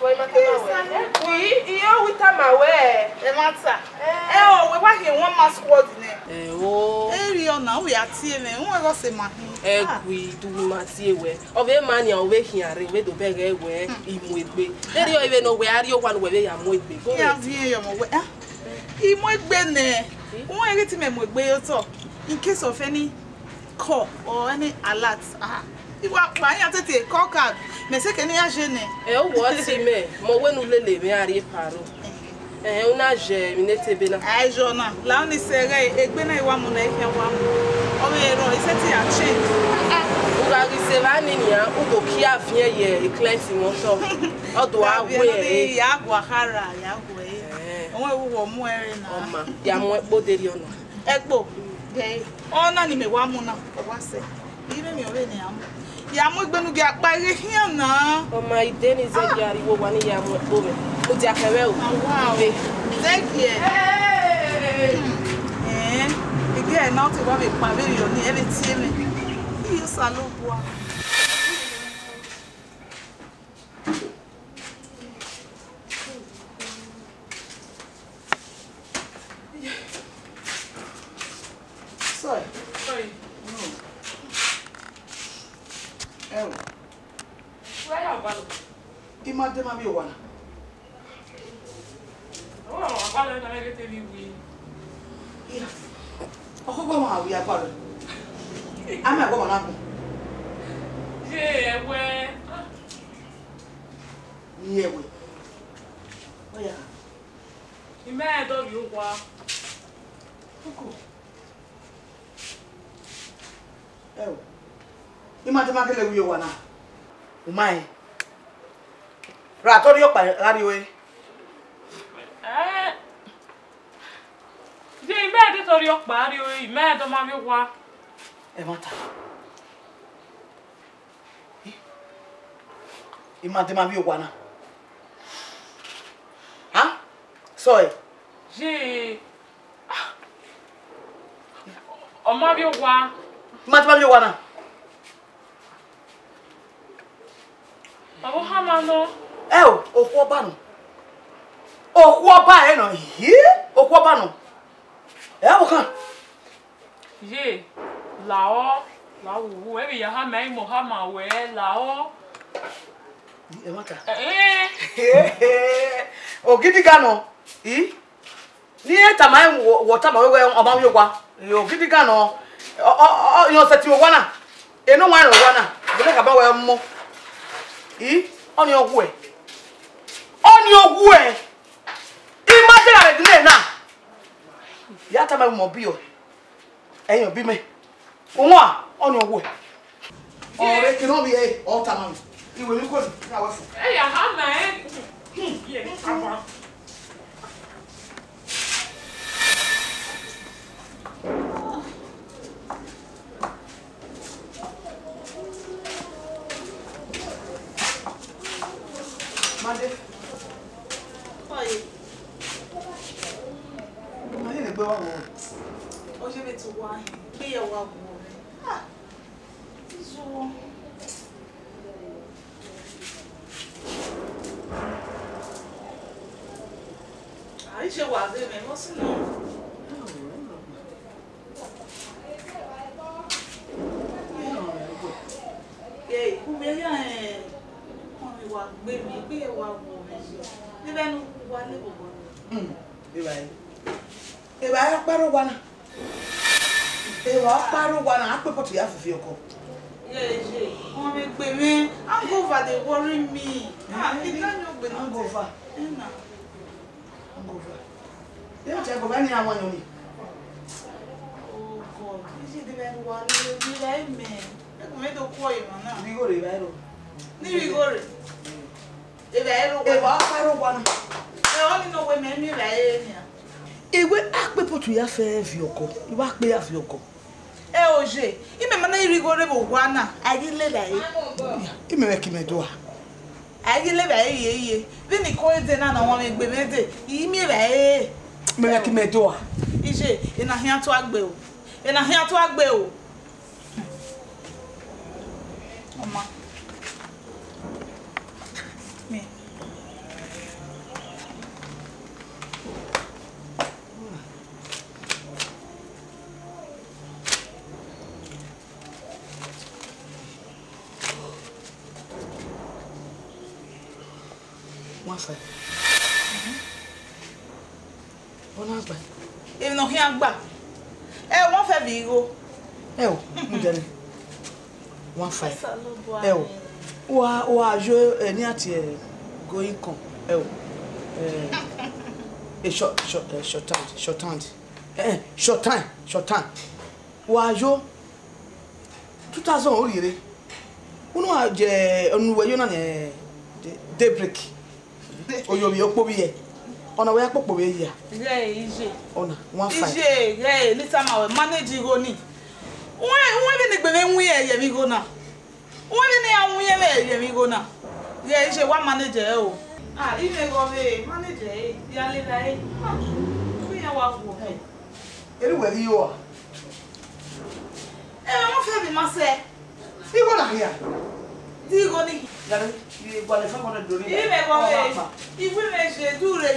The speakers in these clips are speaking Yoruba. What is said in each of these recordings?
Boy mata we iyo wita mawe. E mata. O we wa he one mass squad ne. O. Eri ona we atie me. Won go se ma. Egwi du mati ewe. Ove mania we hiare we do bege ewe imu egbe. Eri o even no we ari o wan we ya mu egbe. Go. Ya vie yo mo we. Imu egbe ne. Won eri ti me mo egbe yo to. In case of any call or any alert. Iwa pa ya tete call card. Me se ke ni ya je ne. O wo ti me. Mo we nu lele me ari paro. Una je mi nete be na. Ai jona. La oni sere egbe na iwa mu na ihe wa mu. O me ro iseti a change. Ura riseva ni nia ugo kia vien ye client mo so. Odo awe e. Ya gwa hara ya gwa e. Won ewu wo mu ere na. Oma. Ya mo epo deri ona. Egbo. Ge. Ona ni me wa mu na. O wa se. Ire mi ore ni am. Ya mo gbenu ge apa ire hian na. Oma ide ni ze gi ariwo wa ni ya mo epo me. O ti akewe o. Wow. Thank you. Ige na ti wa be pa be yo ni ele tie me. Iyo salobua. Sorry. No. Where are you? Imade ma mi o wana. Agora na lege te liwi. Okoko ma wi agora. Ama go na ko. Ewe. Yewe. Oya. Ime do bi kwa. Koko. Imade ma kele wi o wana. Umai. Ra tori o pa ariwe. Je ime de tori o pa ariwe, ime do ma mi kwa. E mata. Imade ma mi o wana. Ha? Soy. Je o ma bi kwa. Imade ma mi o wana. Abo hamano. Oku oba no. Oku oba e no. Oku oba no. O kan. Je lao wu e bi ya ha mai mo ha ma we lao. E mata. Ogidi ga no. Ni eta mai water ma we oba mi ogwa. Ogidi ga no. Yo seti ogwa na. Eno wan ogwa na. Bele ka ba we mo. Oni ogwe. Oni ogwe. Imagine are the na. Ya ta ma mo bi o. Eyan bi me. Ohun a oni ogwe. Ore ki no bi e o ta ma. Iwe mi ko ni awe fu. Ya ha ma e. Ye aba. Made. Oye. Made le gbe wa wo. O je be tu wa. Be ye wa wo. So Ai je wa de me mo si no. Ku be ya wa gbe mi pe wa wo me so ni benu wa le bobo e ba paro wana ape pot ya fufi oko je won me gbe mi hangover dey worry me e kan yo gbe no hangover na hangover e o je go ba ni awon yo ni oh god is it the wa ni like me e ko me to ko imo na bi go re ba ro ni bi go re e ba paro wana only no way me mi ra e ni ewe ape pot ya fe fi oko iwa pe ya fi oko oje ime mana irigore bo wana agile da e ime we ki me do agile ba ye bi ni ko de na na won me gbe me de imi ra e me we ki me do ije ina hian to agbe o Oma One five. One agba. If no here agba. One five bigo. Mujani. 15. Wa jo ni ati going come. Short time. Wa jo 2000 orire. Uno aje onuwe yo na daybreak. Oyobi okpobi ye. Ona we akpopo we ya. Ije. Ona 15. Ije, lisa ma we manage go ni. Wọ́n bí ní gbẹ̀mẹ̀ ń wí ẹ̀yẹ̀ mi go náà. Wọ́n bí ní àwọn yẹ́ ẹ̀yẹ̀ mi go náà. Yẹ́ iṣẹ́ wá manager ẹ̀ o. Ilé gọ́ọ̀mẹ̀ manager ẹ̀ yálé láyé. Kí yẹn wá wò ẹ̀. Eriwe ri yo. Wọ́n fẹ́ mi máa sẹ́. Igo na here. Dígo ní. Yàrá ìgbàlẹ̀ 500 dori. Ilé gọ́ọ̀mẹ̀ ìwé mi ṣe dúró rẹ̀.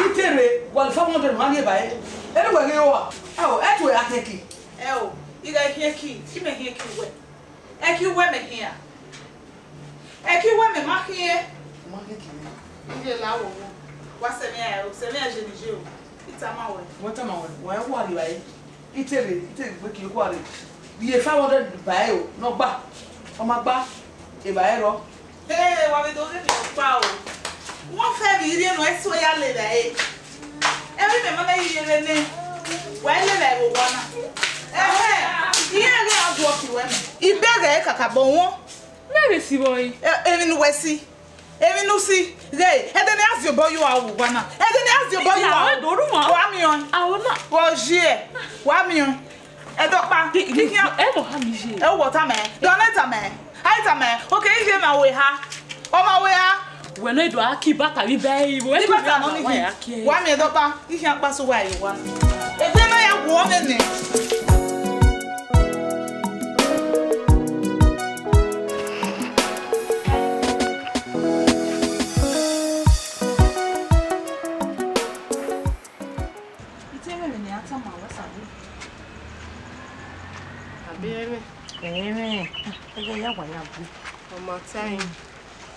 Ite re gwal 500 ma ni bae. Eriwe ri yo. Etu ateki. Iga here ki. Ki me here ki we. Eki we me here. Eki we me ma here. Ma ke ki. Ije la wo. Wa se me a je ni je o. Itama we. Wọ́n ma wọ́n wọ́n wà rí báyìí ìtẹ̀rẹ̀ pé kí ó wà rí bí i 500 báyìí o náà gbà ọmọ gbá ìbáyìí rọ. Wà mí tó rí mi pa o. Wọ́n fẹ́ mi rí ẹnu ẹ̀sọ́ ya lè rẹ̀ ẹ́. Ẹ̀rí mi mọ́lá yìí rẹ̀ ní wà á lè rẹ̀ wò wọ́n náà. Iye rẹ̀ àbú ọ̀kì wẹ̀ mi. Ìbẹ̀rẹ̀ kàkà bọ̀ wọ́n. Mẹ́rin sí bọ́ yìí. Èmi ni wẹ̀ sí. Èmi nu sí. Ẹ̀dẹ̀ ni àti ọ̀bọ̀ yóò wà wò wọ́n náà. Ẹ̀dẹ̀ ni àti ọ̀bọ̀ yóò wà wò wọ́n náà. Wà á mi yàn. Àwọn náà. Wọ́n jí ẹ̀. Wà á mi yàn. Ẹ̀dọ́gba. Ẹ mọ̀ ha mi ṣe. Ẹ wọ̀ tá mẹ́. Dọ́nẹ́tà mẹ́. Àìtà mẹ́. Òkè ìṣe mà wẹ̀ ha. Ọmọ wẹ̀ ha. Wẹ̀nà ìdọ̀ akí bàtà mi bẹ́ẹ̀ ìwé. Ní bàtà náà nìyí. Wà á mi ẹ̀dọ́gba. Ìṣe àpasọ̀ wà yìí wá. Ẹgbẹ́ náà yà wọ́ mẹ́nẹ̀. Ya wa ya bu. Ọmọ time.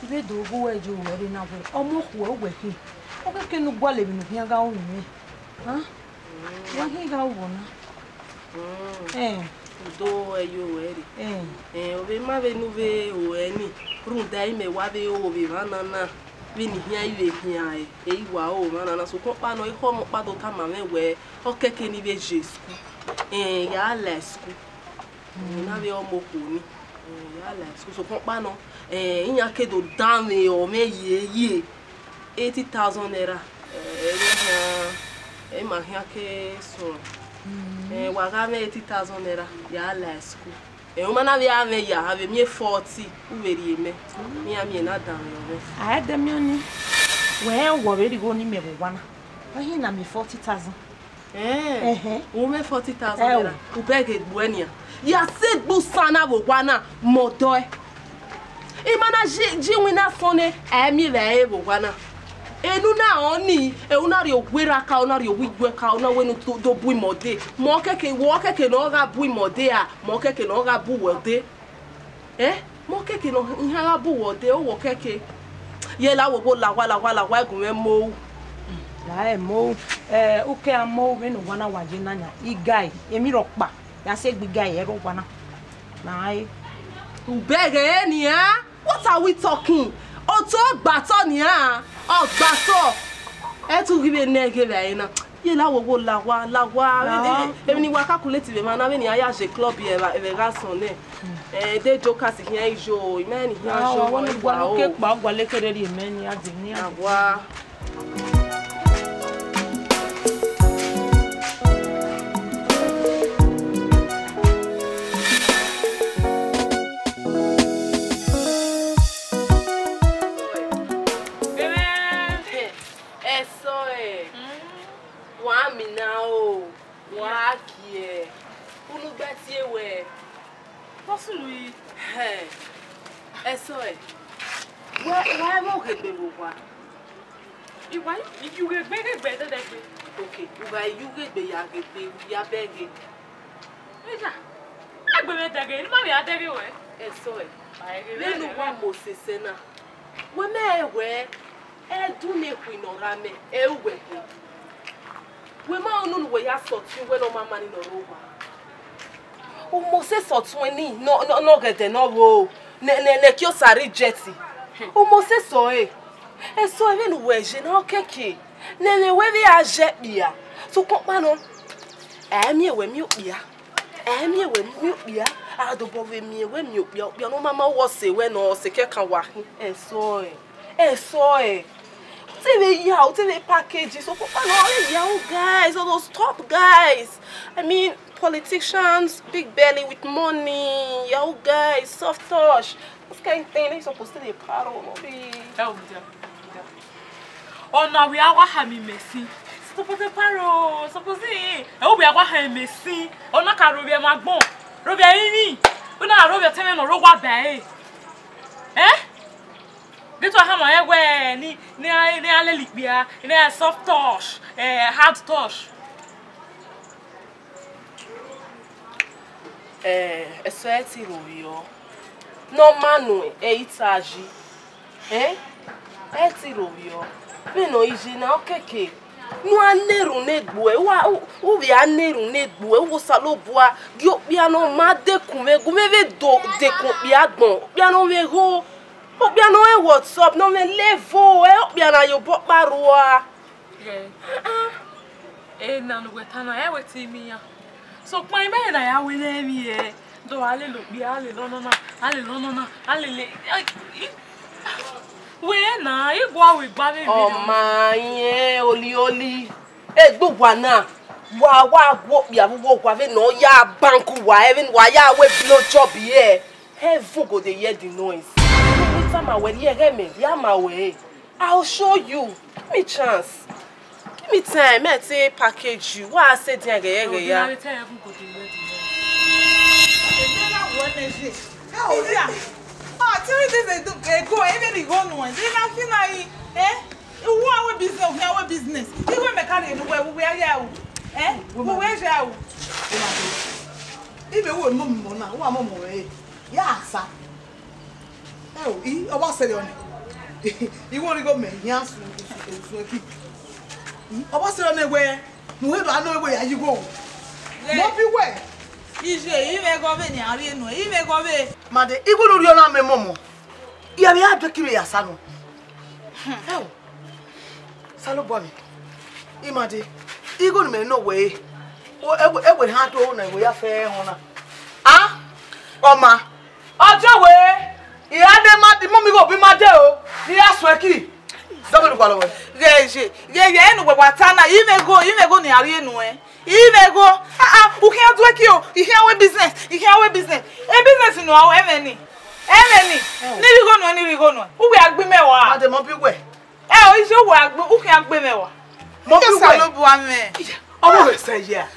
Ibe do go we ju we na we. Ọmọ ku we hi. O ke kenu gwa le bi nu ya ga o mi. Ha? Wa hi ga wo na. Do eyo eri. Obe ma be nu be o eni. Runda ime wa be o be manana. Bi ni hia iwe hia e wa o manana so ko pa no i ho mo pa do ta ma me we. O keke ni be jesku. Ya lesku. Na be o mo ku ni. Yala so kon pa no inya kedo dame o me ye 80,000 naira ma hia ke so wa ga me 80,000 naira yala school o mana be ame ya have me 40 u veri me mi ami na dan yo I had them oni we wo be go ni me bo wana wa hi na me 40,000 o me 40,000 naira u beg egbu enia ya se gbo sana bo wana moto imana ji wina sone emi le bo wana enu na oni una ri ogwera ka una ri ogwe ka una wenu do bu imode mo keke no ga bu imode a mo keke no ga bu wode mo keke no ihe ga bu wode o wo keke ye la wo go la wa egun me mo la e mo o ke amo we no wana waje nanya I guy emi ro pa ya se gbi guy e ro wana na ai ubege ni what are we talking oto gbato ni ogbato e tu gibe nege be na ye la wo la wa emi ni wa calculate be ma na be ni aya je club ye be ga son ne de jokers here ijo imeni here jo woni gwa no ke pa gwa lekere ri imeni adi ni agwa Why mo ke be bo wa? Iwa you get be de de. Okay, uga you get be ya get be ya bege. Eja. Agbe me dege, ma mi adege we. Eso e. Lenu wa mo sese na. We me we do ne kwinorame ewe. We ma onu we ya sotu we no mama ni no rowa. O mo se sotu ni no gede no wo. Ne kyo sari jeti. O mo se so e so even we je na okeke. Ne we bi a je bia. So kompa no. Me we mi bia. Me we mi bia. Adobo we mi bia. Bia no mama wo se we no se ke kan wa. So e. TV package. So guys, all those top guys. I mean, politicians, big belly with money. Yo guys, soft touch. This kind of thing they're supposed to be proud of. Oh no, we are wahami Messi. Supposed to paro, supposed to. Oh, we are wahami Messi. Oh no, Robia Magbon, Robia ini. We na Robia tell me no Robia bay. Get to have my ni alelibia, ni soft touch, hard touch. Eti rovio. No manu itaji. Eti rovio. Me no iji na okeke. No aneru negbu u bi aneru negbu wo salobua gi opia no ma dekun me gumeve do dekun bi agbon. Opia no me go. Opia no e WhatsApp no me levo opia na yo paruwa. Na no wetana e weti mi ya. So my man I will name me do ale lo bi ale no ale we na igwa we gba me. Oh my oli gbogbo na wa go bi abuwo gwa ve no ya bank wa even wa ya we blow job here. Heaven go dey hear the noise. Anytime I will hear me, ya my way. I'll show you. Give me chance. Give me time. I say package you. What I say ya. Oh yeah. Tell me this go even go no. They not feel like who our business, our business. You will make carry no we are here. We where you? Even we mum na, wa mum we. Ya sa. O wa sele on. You want to go me yansu so keep. O wa sele on we. No we do I know where you go. Mo bi we. Ije iwe go be ni ari enu. Iwe go be. Made igulu ri ona me momo. Ya bi adwekire ya sa no. Salo bomi. Imade igulu me no we. O egbe ha to na we ya fe ho na. Oma. Ojo we. Iya de ma di momi go bi ma de o. Ni asweki. Double kwalo we. Geje enu we watana. Iwe go ni ari enu Ive go who can't work you. You can't we business. You can't we business. A business no how many. Ni go no. Who we agbe mewa. Made mo bi we. O ise wo agbe who can agbe mewa. Mo bi we. Lo bu ame. Omo we say yeah.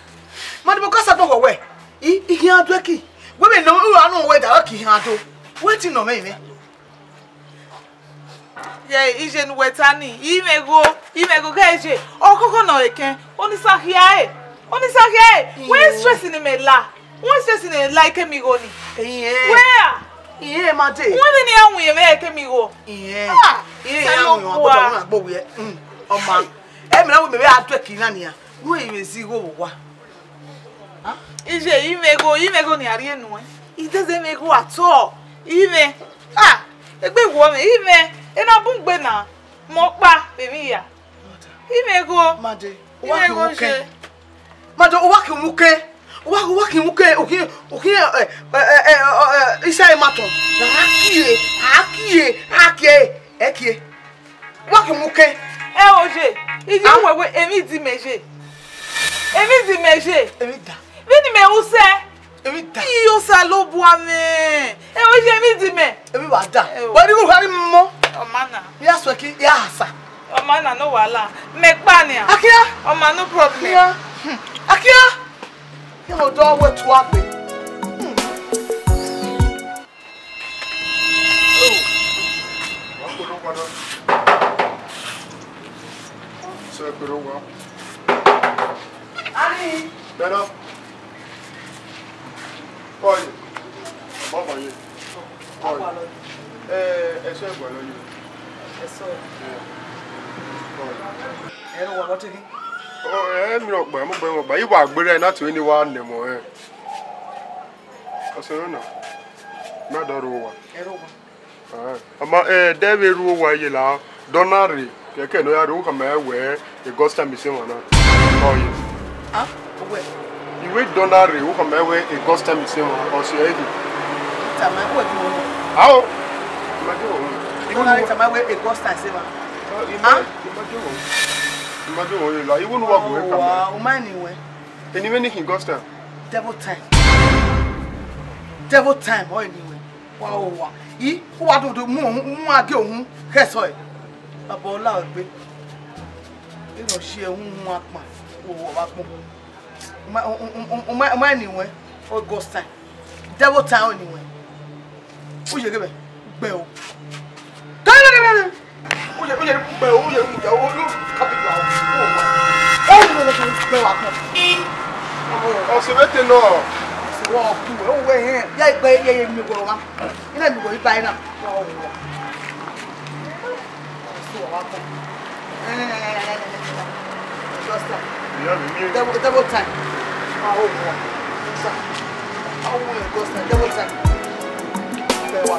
Made because I don't we. I can't work you. We me no anu we da ki han do. Wetin no me me. Ije nu wetani. Ive go keje. Okoko no eken. Oni sahia where stress in me la? One stress in like me go ni. Where? Iye ma de. One ni anwu ye make me go. Iye. Iye anwu wa bodo na gbo we. Oma. E me na we me atweki na nia. No e me si go wa. Ije ime go ni ari enu It doesn't make go at all. Ime. Egbe wo me ime. E na bungbe na. Mo pa baby ya. Ime go. Made. Mado waki muke oki isa maton na hakie ekie waki muke oje iji wewe emi di meje emi da vini me use emi da iyo sa lo bu ame oje emi di me emi wa da we ni ko hari mo o mana ya sweki ya asa o mana no wala me pa ni akia o ma no problem akia you mo do we to ape So pero wa ani better boy baba ye boy ese gbo lo ye Eso. Ero wa lo tiki. Oh, mi ò gbà mo gbe mo gba iwa agbere na to ni wa ne mo Osoro na. Ma do ro wa. Ero wa. Ama debe ro wa ye la donare keke no ya ro ka ma we e gosta mi se wona. Oh yes. Ah, owe. Iwe donare wo ka ma we e gosta mi se wona o se edu. Tama wo ti wo. Awo. Ma do wo. Donare tama we e gosta se ma. Imagine what you like. You wouldn't walk away from wow, anyway. And even if you got there. Devil time. Devil time, or anyway. Wow, he what do mu age ohun keso e. Abola ogbe. E no se ohun apa. Wo wa pon. Anyway. O ghost time. Devil time anyway. O je gbe o. Oye, mu ja o lu capital. O no pe wa ko. O se vete no. Se wa ku o we hen. Ya ipe ye mi go wa. Ina mi go ipa ina. Wa o wa. So wa ko. Just time. Yeah, Double time. Wa o wa. How we go start double time. Pe wa.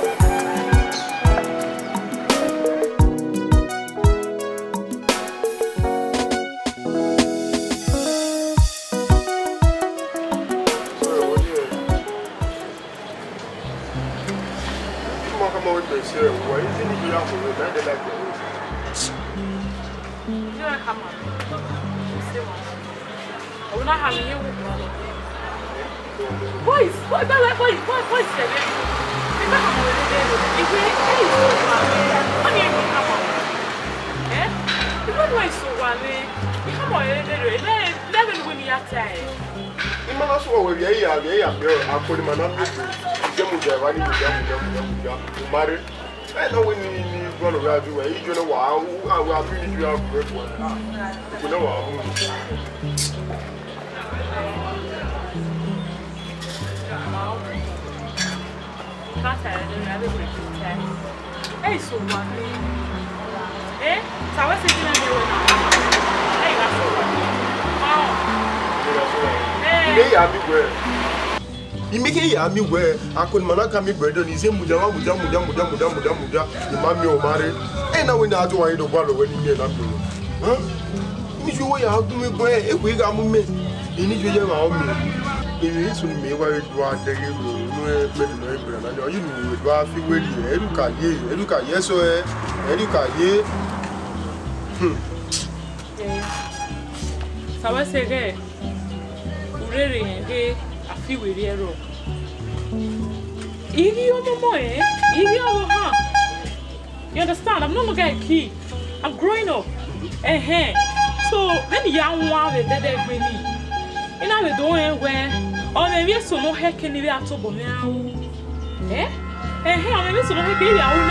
Why isn't it you have to remember like that? I will not have you. Boys, boys, I know when you go around you, you know, wow, I will really do have great one. You know, hey, so what? Eh? So what's it going to do now? Hey, that's what. Hey, I'll be well. You make it me where I could manaka me bread and he's a muda, the mammy or marry. And now we know to want to follow when you get up. Huh? If you were out to me, where if we got movement, you need to get out me. If you listen me, where it was the you know, you are feeling educa, yes, or educa, ye. So I say, hey, really, hey. Feel with your room. If you understand? I'm not looking at key. I'm growing up. So then young one that they bring me. And I will do it where or maybe so no heck can be at all now. Maybe so no heck I will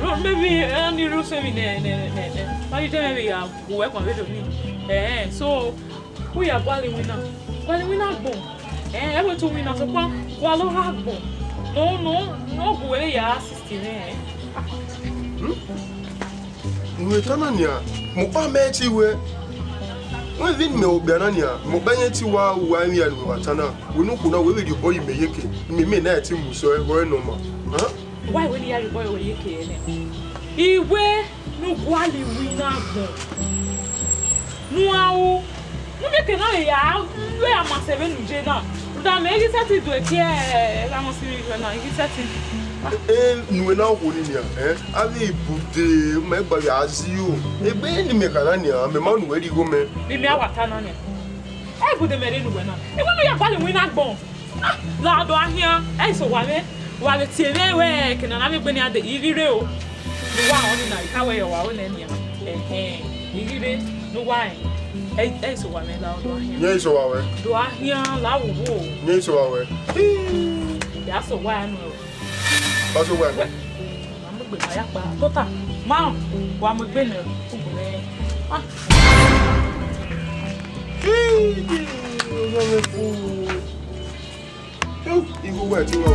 not maybe only rules in work on with me. So we are Wally winner. Wally winner boom. I went to win us upon Wallow hard boom. No, way ya assisting. We turn on ya. Mopa meti we. When we know Banania, Mobaneti wa wine and Watana, we know who know where you boy may yake. Me may not him so very normal. Huh? Why would you have a boy or yake? He wear no Wally winner boom. No, no, you cannot hear where I must have been Jenna. That may get it to a care. I must be when I get it. No, now, Woodia, I will put the member as you. A baby Mecanania, a man where you go, man. Leave me out, Tanania. I put the marine winner. And when we are calling winner bomb. Loud on here, I saw one while it's a way, can I have been at the easy rail? The one only night, how are you? No wine. Hey, so one loud on here. Yes, so do I hear loud? Yes, so that's a wine. That's a wine. I'm going to Tota, Mount, one with dinner. You go where to go.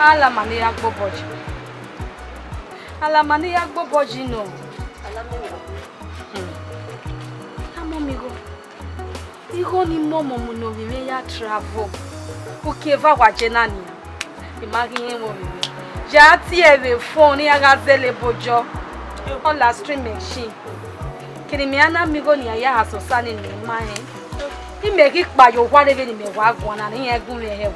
Ala mani ya gboboji. Ala mani ya gboboji no. Ala mani. Amomigo. Igo ni momo muno vive ya travel. Ukeva wa jenani. Imagine mo vive. Ja ti eve phone ya gazele bojo. On la stream machine. Kini mi ana migo ni ya hasosani ni mai. Imegi pa yo wa leve ni me wa gun na ni egun re hewo.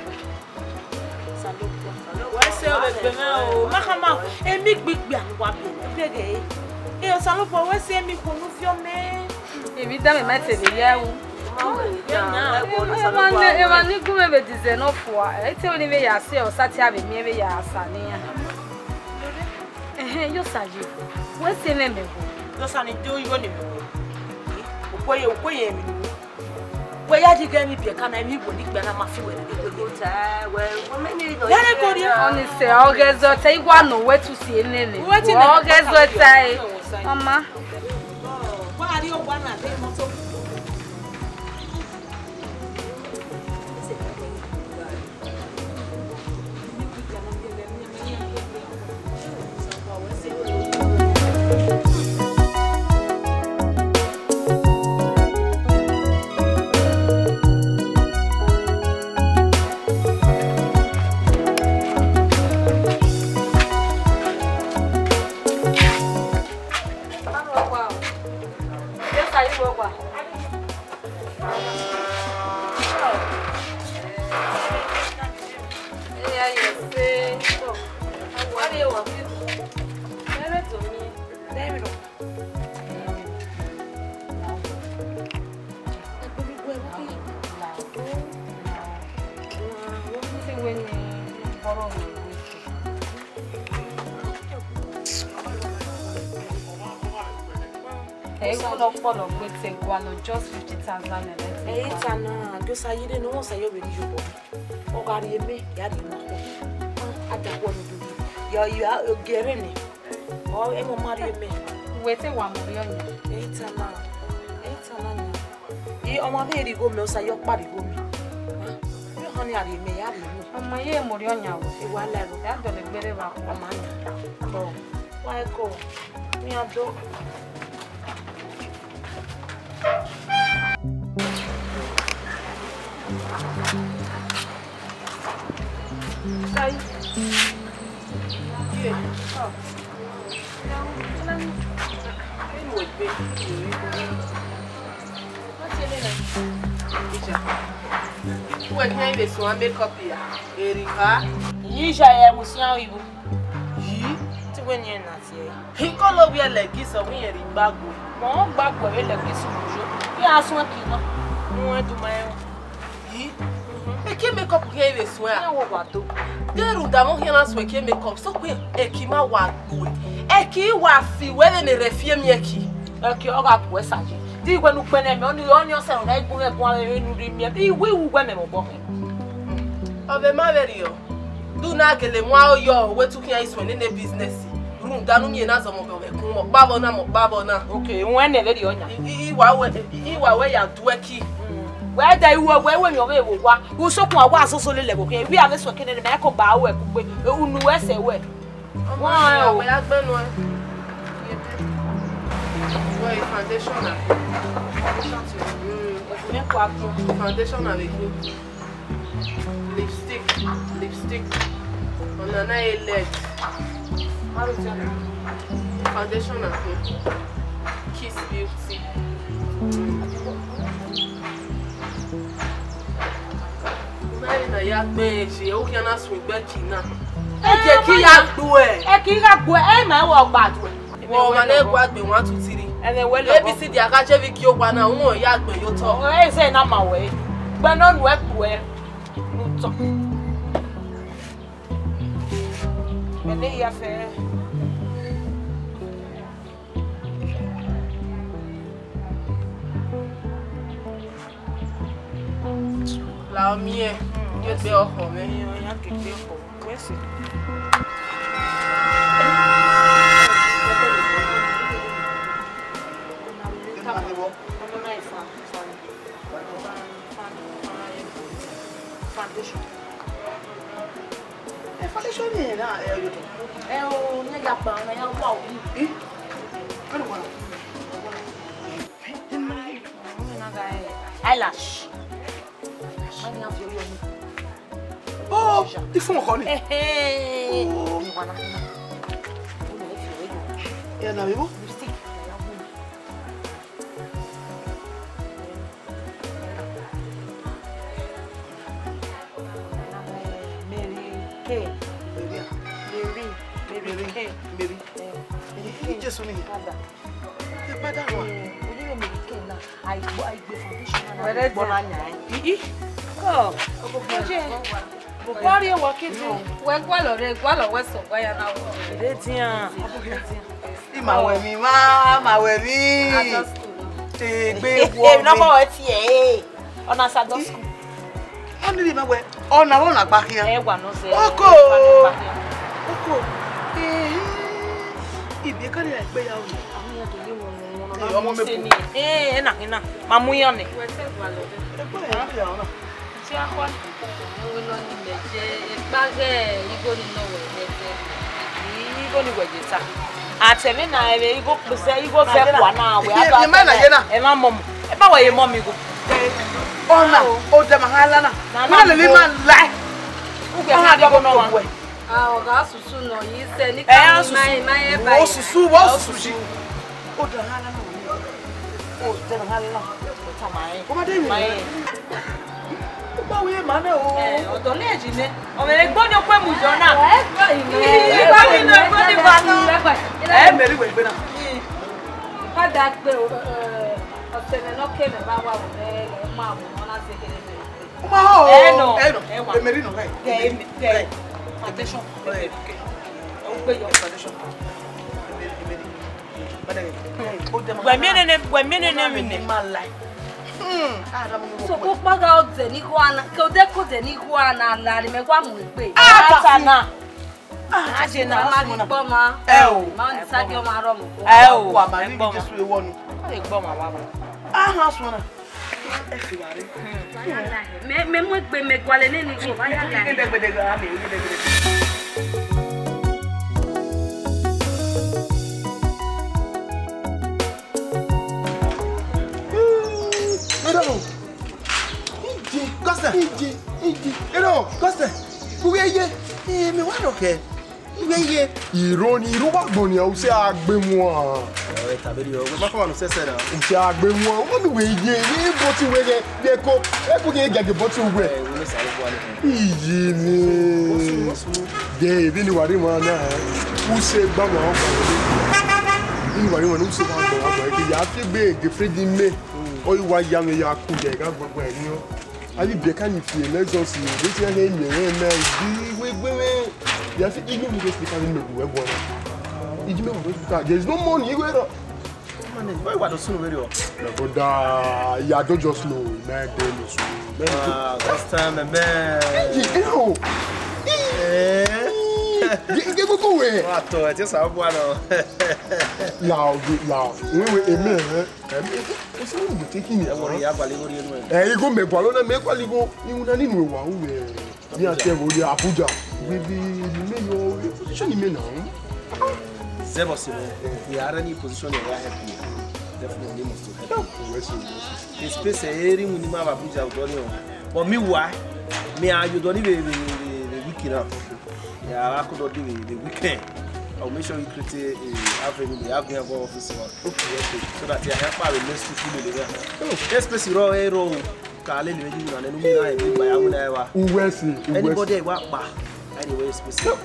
Wese obegbe o makama emi gbigbe anwa be bege e o salopo wese emi kunu fio me Ebi da me mate be yewu. Ema ni gume be dize no fo. Ete oni be ya se o sati abe mi be ya asane ya. Yo saji. Wese me me go. Yo sani do yo ni me. Okoye mi. We ya diga mi be kana mi bo ni gbe na ma fi we Oni se ogezo te igwa no wetu si enene. Ogezo te. Mama. Wa ri o gba na de moto. Just 50,000 naira. Tana, those are you know what's your video. Oh, God, you may get him. I don't want to do. You are getting it. Oh, I'm a marry me. Wait a 1 million. Tana. You are my very good, no, say your body go me. You honey, I may have you. On my ear, Morionia, you are level. That don't look very well. Oh, why go? Me a dog. Makeup here. Erika. Yisha ya musian ibu. Yi. Ti we ni na ti e. He call over like so we eri gbagbo. Mo gbagbo we le ki sujo. Ki asun ki na. Mo du mai. Yi. E ke makeup ke we so Na a. wo wa to. Deru da mo hia na so ke makeup so pe e ki ma wa gbo. E ki wa fi we le ne refie mi e ki. E ki o ga po e saje. Di gwe nu pe na mi oni o se na igun e gun e nu ri mi. Di we wu gwe me mo bo. Obe ma very yo. Do na gele mwa yo we tukin ya iswe ne business. Room danu mi na zo mo be kun mo babo na. Okay, won na le di onya. Iwa we ya dueki. We da iwo we mi o we wo wa. Wo sokun awa asoso le ko wi ave so kene me ko ba we ku pe unu we se we. Wọ́n o we agbenu e. Wọ́n foundation na. Me ko agbo. Foundation avec you. Lipstick. On en a une leg. Foundation avec Kiss Beauty. Na ya gbe se o ki na sun igbe ki na. E je ki ya gbo e. E ki ga gbo e ma wo gbadu. Wo ma le gba gbe 1 2 3. Ene we lo. ABC di akaje vi ki o gba na won ya gbe yo to. E se na ma we. Gbe no nu e ku e. Nu to. Ene ya fe. La mie. Yo be ojo me. Ya que tiempo. Pues sí. Eyelash. Oh, il faut encore. Hey. Et en avez-vous? So go back out the Niguana, go deco the Niguana, la me one with pay. Sana. Bomber, Mount Sadio Marom. Ironi rubagboni o se agbe mu an. E tabeli o, ma fa no se se na. O se agbe mu an, o mi we ye, ni bo ti we de ko, e ku ge gage bo ti we. E wo le sare bo ale. Iji ni. De bi ni wari mo na. U se gba mo an gba. Ni wari mo no se gba mo an gba ke ya fi gbe ge fredi me. O yi wa ya me ya ku ge ga gbogbo e ni o. Abi be kan ni fi emergency, de ti na e mi re na bi we gbe me. Yes, even if you speak in the web, there is no money. You go. Why was the soon radio? But yeah, don't just know. Last time, man. You know. You go away. What? I just have one. Loud. We were a man. It's not taking it. You go make one. Make one. You go. You don't need one. We are there. We are Abuja. We position him now. Zero. We are in position where I have to. Definitely must to help. This space area we need Abuja don't. But me why? Me are you don't even the weekend up. Yeah, I could do the weekend. I'll make sure you create a avenue. We have to go office so that you have our next to feel there. This space is raw aero. Kale le meji na nenu mi na e gba ya mu na e wa. Anybody wa pa. Anyway, specific.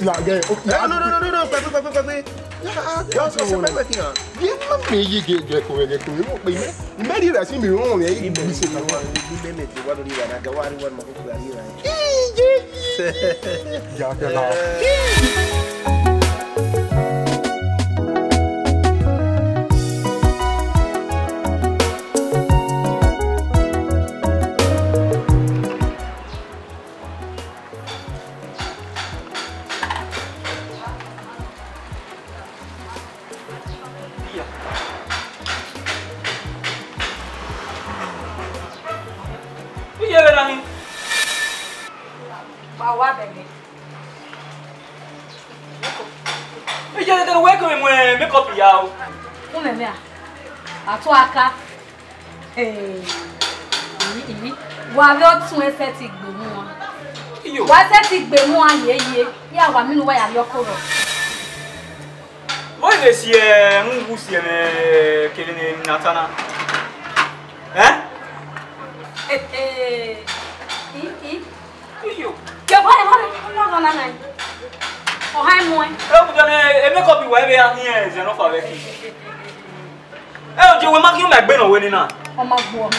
La guy. No. Pepe. Yeah, so working on. Yeah, me you get ko. You made it as me wrong e bi se na wa. Ni me te wa do ri na ga wa ri wa ma ko ku ari na. Ya ke la. E já deu o que me copiar. Como é a tua cara? Wa lo tún ese ti gbe mu wa. Wa se ti gbe mu ayeye. Ya wa mi nu wa ya yokoro. Oi desse ngusi kele natana. Iyo. Ke wa no na na. O hai mo. Eu já me copy wa be ahin ze no fa be ki. O je we ma ki o me gbe no we ni na. O ma gbo.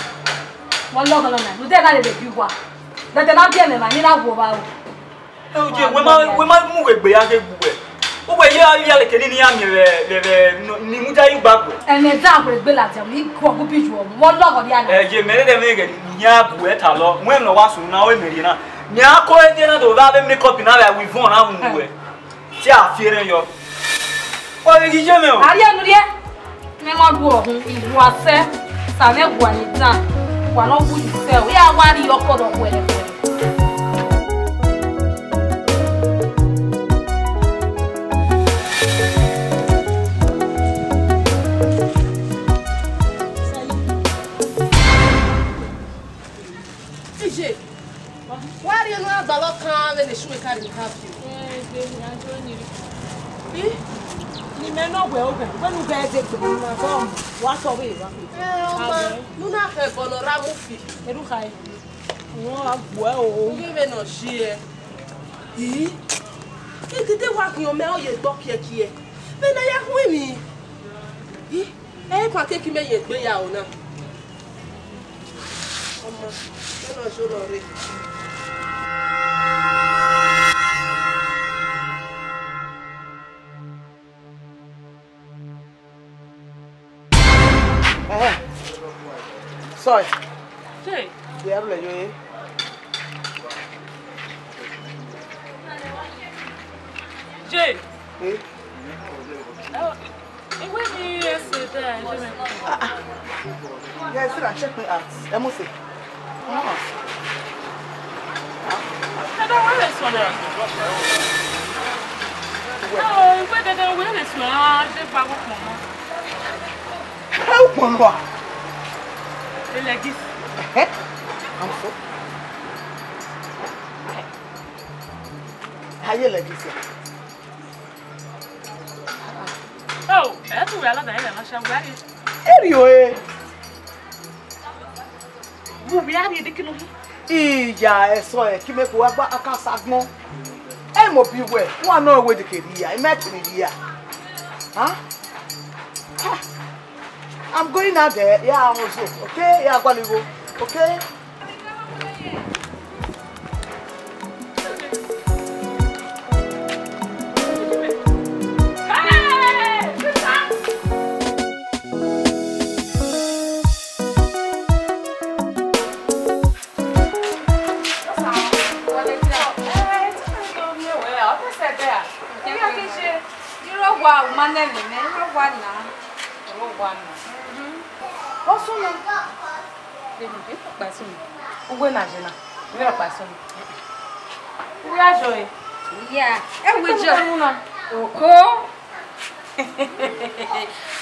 Wọ́n lọ́gọ́ lọ́nà ló dẹ́ náà lè bí wà dẹ́tẹ̀ náà bí ẹ̀mẹ̀ máa ní láwọ̀ bá wò. Ẹ o jẹ́ wọ́n máa mú ìgbé ya ṣe gbogbo ẹ̀. Ó wẹ̀ yẹ́ alẹ́ kẹ́ni ní àmì rẹ̀ ní mújá yóò gbàgbọ́. Ẹ̀mẹ̀ dá àpò ìgbé làjẹ̀ mú ikú ọkú bí ju ọ̀mù wọ́n lọ́gọ́ bí àná. Ẹ jẹ́ mẹ́rẹ́dẹ̀ mẹ́rẹ́ ní àbù ẹ̀ tà lọ mú ẹ̀mẹ̀ wá sùn náà ó mẹ́rẹ́ náà. Ní akọ́ ẹ̀dẹ́ náà tó bá bẹ́ mẹ́kọ̀pì náà rẹ̀ wí fún ọ̀nà àwọn òwú ẹ̀ tí a fi rẹ̀ yọ. Ó yẹ kí jẹ́ mi o. Àrí ẹnu rí ẹ́ mímọ́ du ọ̀hún ìlú asẹ́ sàmẹ́gùn àyíká. Wa no bu ifel we awari yokodo wele DJ wari no abalo kan we le shwe ka ni happy Gbe mi ajo ni ri. Ni me no gbe o gbe. When you guys dey gbe na so wa so we wa. Nuna fe bono ra mu fi. Eru kai. Wọ́n agbo e o. Ngive no shie. Ikide wa ki o me o ye gbo kie. Be na ya hu mi. Kwa keki me ye gbe ya o na. Omo, be no so lo re. Sorry. Jay. They have like you. Jay. Eh? Where do you say that? Yeah, sit and check me out. I must say. I don't want this one. Oh, where did I wear this one? I just back up, Mama. Help, Mama. Like this. I'm so. How you like this? Oh, that's where I am. Shall we? Anyway. We are the king. Iya, eso e ki me ko agba akasagbon. E mo bi we, won na we de keriya, e met me dia. Huh? I'm going out there. Yeah, also. Okay? Yeah, go go. Okay?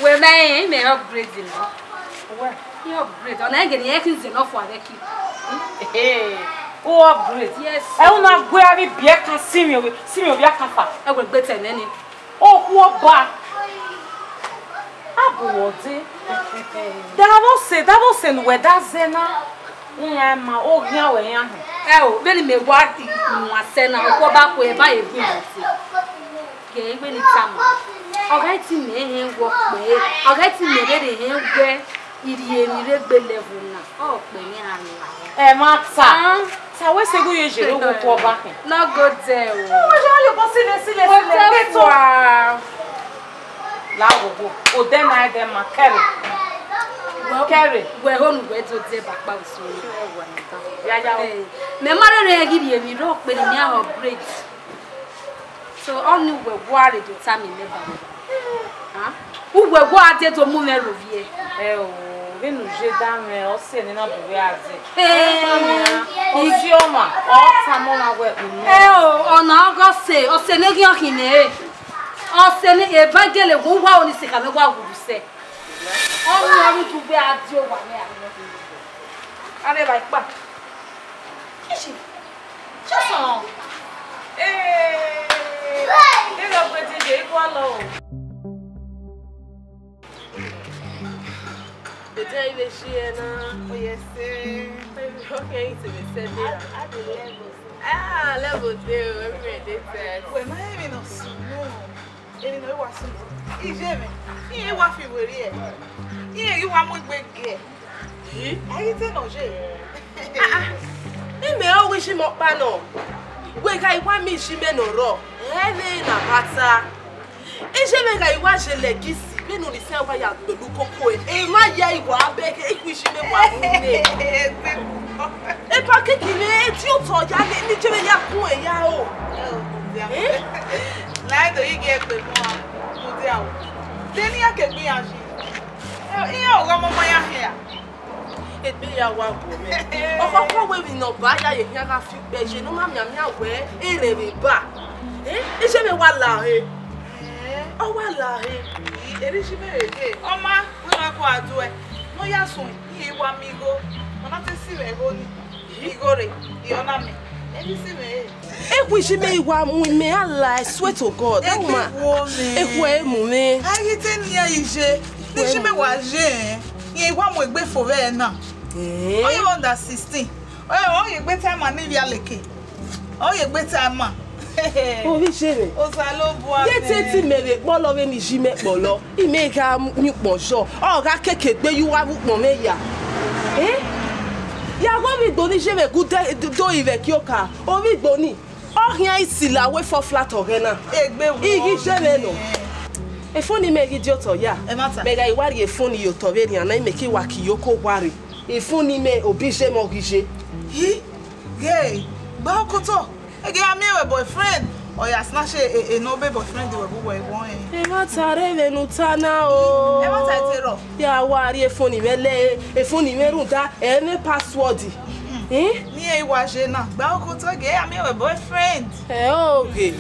Well, I may upgrade it. Well, you upgrade. And I get the actions enough for the keep. Hey, oh, upgrade. Yes. I will not go every beer can see me. I will better than any. Oh, what back? That was in where that's Zena. Yeah, my old young man. Oh, really, me what you want to send out back where by a good. Okay, when it's summer. I'll get to me and walk away. I'll get to me where it is level now. Oh, Maxa. So, what's the good you go back? Not good there. Oh, you go see Lago, o den I dem ma carry. We home we to dey back back so. Ya. Me mara re give me rock pe ni upgrade. So only we worry the time in never. Ah? Who we go ate to mu me rovie. O, we no je dan me o se ni na bo we ate. O sioma, o samo na we. O na go se, o se ne gi ohine. O se ne evangele go wa oni se ka me wa gudu se onu aru tu be adi o wa me are ba ipa kishi chason le lo pe ti je ko lo Better you share na. Oh yes. Okay, to be said there. At the level. Level 2. Everywhere they said. Well, my name no no. Ele no wa sun. Ije me. Iye wa fi were e. Iye you wa mo gbege. Ayi te no je. Me o wish him up pa no. We ka iwa mi shi me no ro. Ele na pata. Ije me ka iwa je legisi. No ni se wa ya pelu koko e ma ya iwa abeke ikwishi me wa nle e pa kekire ti o to ya ni je me ya kun e ya o na do ige pe mo de awo de ni akegbe ya ji iya o mo mo ya he ya egbe ya wa go me okoko we mi no ba ya ye ya ka fi pe je no ma mi ami awe ere re ba e se me wa la he o wa la he Erishi merege. Oma, we wa ko adu e. No ya sun, yi wa migo. Ona te si we go ni. Igore, di ona me. Eni si me. Ekwishi me iwa mu me ala, I swear to God. Uma. Ekwe mu me. Ayi te ni ya ije. Nishi me wa je. Yi wa mu egbe fo we na. Oyo under 16. Oyo egbe time ni via leke. Oyo egbe time. Orí ṣeré. O sa lo bu ame. Yete ti mere polo we ni jime polo. Ime ka mi ponso. O ga keke gbe yu wa pon me ya. Ya go mi gbo ni ṣeré ku do ive ki o ka. Orí gbo ni. O yan isila we for flat orena. Egbe wo. Igi ṣeré no. E funi me gidi oto ya. E mata. Me ga iwari e funi yo to ve ni ana me ki wa ki yoko wari. E funi me obi je mo gije. Hi. Gay. Ba ko to. Ege ami we boyfriend or ya snatch a no be boyfriend we bo we won e ma tare le nu tana o e ma ta tero ya wari e phone me runta e me password ni e wa je na gba oko to ge ami we boyfriend okay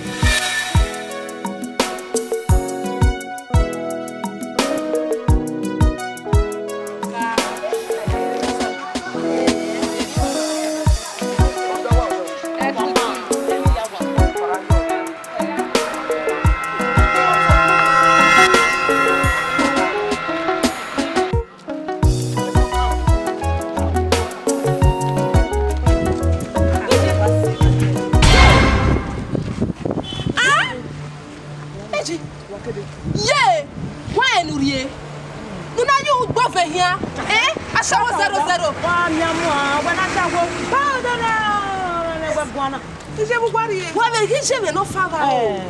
Yeah, why nurie? Nuna you go for here? Ashawo 00. Wa mi amu wa na dawo. Ba do na wa gwana. Ije bu gwari e. Wa be ije me no father o.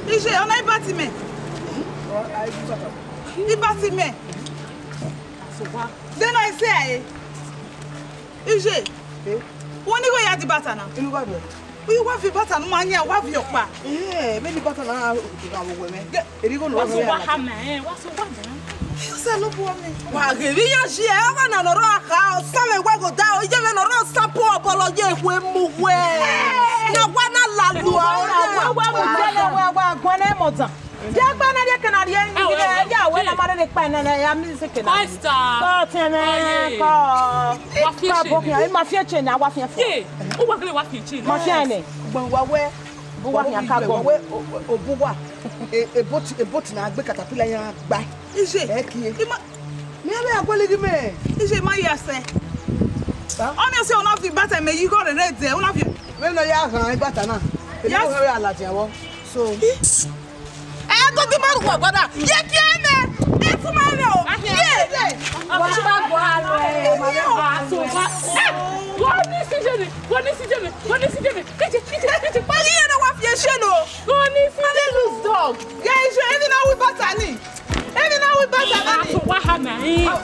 Ije ona ibati me. Ibati me. So wa. Then I say aye. Ije. Woni go ya di bata na. Inu ba do. We wa fi bata no ma nya wa fi opa. Me di bata na we me. Erigo no wa. Wa ha me, wa so wa. You say no bo me. Wa ge bi ya shi e wa na ro aka, sa me wa go da o je me no ro sapo apology ekwe mu we. Na wa na la lu o. Wa mu tele wa gwana mota. Ya gba na de kana de ni ya we na mare de pa na ya mi se kana. Pastor. Ko tene ko. Wa bo ya ma fie che na wa fie fo. O wa kele wa fi chi. Ma fie ne. Gbo wa we Bu wa ya ka go. Obu wa. E bot na agbe caterpillar yan gba. Ije. E kiye. Me be akwele gi me. Ije ma ya se. Oni se ona fi bata me yi go re re de ona fi. Me no ya han bata na. E no we alaje awo. So Go gi maru wa gbada. Ye ki ene. E fu ma re o. Ye. Wa ba go alo e ma So wa. Woni si jeme. Kiti. Pa ye na wa fi she no. Woni si lose dog. Ya ije eni na we bata ni. Eni na we bata ni. So wa ha na.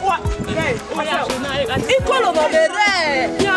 Wa. Yeah. Ikolo no mere. Yeah.